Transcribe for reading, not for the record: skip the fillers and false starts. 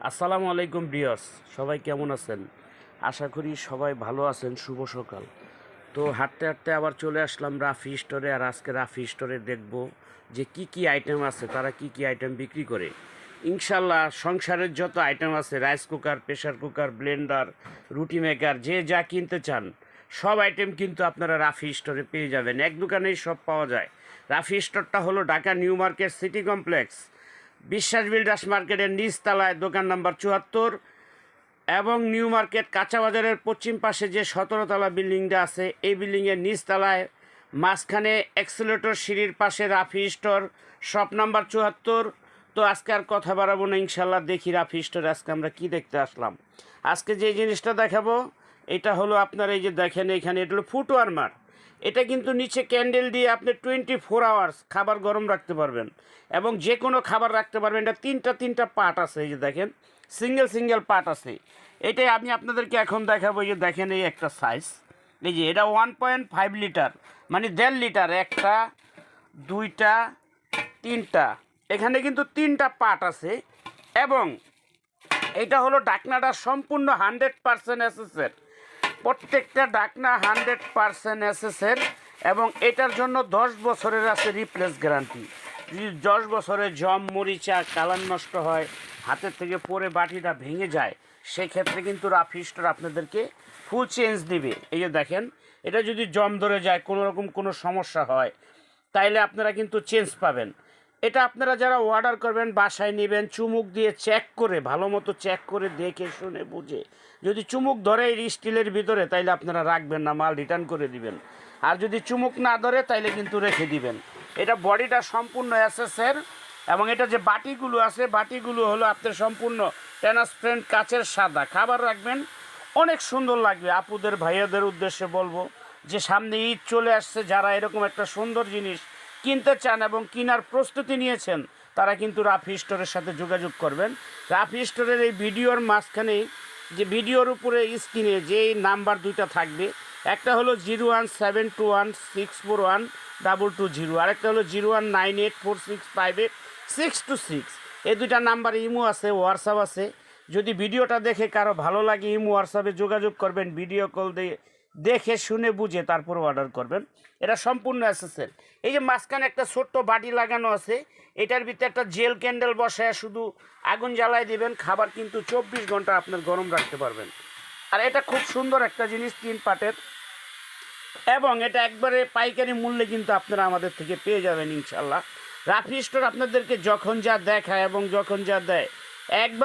আসসালামু আলাইকুম ভিউয়ার্স, সবাই কেমন আছেন? আশা করি সবাই ভালো আছেন। শুভ সকাল। তো হাঁটতে হাঁটতে আবার চলে আসলাম রাফি স্টোরে। আর আজকে রাফি স্টোরে দেখব যে কি কি আইটেম আছে, তারা কি কি আইটেম বিক্রি করে। ইনশাল্লাহ সংসারের যত আইটেম আছে, rice cooker, pressure cooker, Blender, রুটি মেকার, যে যা কিনতে চান সব আইটেম কিন্তু আপনারা রাফি স্টোরে পেয়ে যাবেন। এক দোকানেই সব পাওয়া যায়। রাফি স্টোরটা হলো Dhaka new market city complex, বিশ্বাস বিল্ডার্স মার্কেটের নিচতলায়, দোকান নাম্বার ৭৪, এবং নিউ মার্কেট কাঁচা বাজারের পশ্চিম পাশে যে ১৭তলা বিল্ডিংটা আছে, এই বিল্ডিংয়ের নিচতলায় মাঝখানে এক্সেলেটর সিঁড়ির পাশে রাফি স্টোর, শপ নাম্বার ৭৪। তো আজকে আর কথা বাড়াবো না, ইনশাল্লাহ দেখি রাফি স্টোরে আজকে আমরা কি দেখতে আসলাম। আজকে যে জিনিসটা দেখাবো এটা হলো আপনার এই যে দেখেন এখানে, এটা হলো ফুড ওয়ার্মার। এটা কিন্তু নিচে ক্যান্ডেল দিয়ে আপনি 24 আওয়ার্স খাবার গরম রাখতে পারবেন এবং যে কোনো খাবার রাখতে পারবেন। এটা তিনটা পার্ট আছে, এই যে দেখেন সিঙ্গেল পার্ট আছে। এটাই আমি আপনাদেরকে এখন দেখাবো। এই যে দেখেন এই একটা সাইজ, এই যে এটা 1.5 লিটার, মানে 1.5 লিটার, একটা, দুইটা, তিনটা, এখানে কিন্তু তিনটা পার্ট আছে। এবং এটা হলো ঢাকনাটা সম্পূর্ণ 100% এসএসের, প্রত্যেকটা ঢাকনা 100% এসএসের। এবং এটার জন্য 10 বছরের আছে রিপ্লেস গ্যারান্টি। যদি 10 বছরে জম, মরিচা, কালার নষ্ট হয়, হাতের থেকে পরে বাটিটা ভেঙে যায়, সেক্ষেত্রে কিন্তু রাফি স্টোর আপনাদেরকে ফুল চেঞ্জ দিবে। এই যে দেখেন, এটা যদি জম ধরে যায়, কোনো রকম কোনো সমস্যা হয়, তাইলে আপনারা কিন্তু চেঞ্জ পাবেন। এটা আপনারা যারা অর্ডার করবেন, বাসায় নেবেন, চুমুক দিয়ে চেক করে, ভালো মতো চেক করে, দেখে শুনে বুঝে, যদি চুমুক ধরে এই স্টিলের ভিতরে, তাইলে আপনারা রাখবেন না, মাল রিটার্ন করে দিবেন। আর যদি চুমুক না ধরে, তাইলে কিন্তু রেখে দিবেন। এটা বডিটা সম্পূর্ণ এসএসের। এবং এটা যে বাটিগুলো আছে, বাটিগুলো হলো আপনার সম্পূর্ণ ট্রান্সপারেন্ট কাচের, সাদা। খাবার রাখবেন, অনেক সুন্দর লাগবে। আপুদের, ভাইয়াদের উদ্দেশ্যে বলবো যে সামনে ঈদ চলে আসছে, যারা এরকম একটা সুন্দর জিনিস কিনতে চান এবং কেনার প্রস্তুতি নিয়েছেন, তারা কিন্তু রাফি স্টোরের সাথে যোগাযোগ করবেন। রাফি স্টোরের এই ভিডিওর মাঝখানে, যে ভিডিওর উপরে স্ক্রিনে যে নাম্বার দুইটা থাকবে, একটা হলো 01721641220, আরেকটা হলো 01984658626। এই দুইটা নাম্বারে ইমো আছে, হোয়াটসঅ্যাপ আছে। যদি ভিডিওটা দেখে কারো ভালো লাগে, ইমো হোয়াটসঅ্যাপে যোগাযোগ করবেন, ভিডিও কল দিয়ে দেখে শুনে বুঝে তারপর অর্ডার করবেন। এটা সম্পূর্ণ এসএসের। এই যে মাঝখানে একটা ছোট্ট বাটি লাগানো আছে, এটার ভিতরে একটা জেল ক্যান্ডেল বসায় শুধু আগুন জ্বালায় দিবেন, খাবার কিন্তু 24 ঘন্টা আপনার গরম রাখতে পারবেন। আর এটা খুব সুন্দর একটা জিনিস, 3 পার্টের। এবং এটা একবারে পাইকারি মূল্যে কিন্তু আপনারা আমাদের থেকে পেয়ে যাবেন ইনশাল্লাহ। রাফি স্টোর আপনাদেরকে যখন যা দেখায় এবং যখন যা দেয়, একবার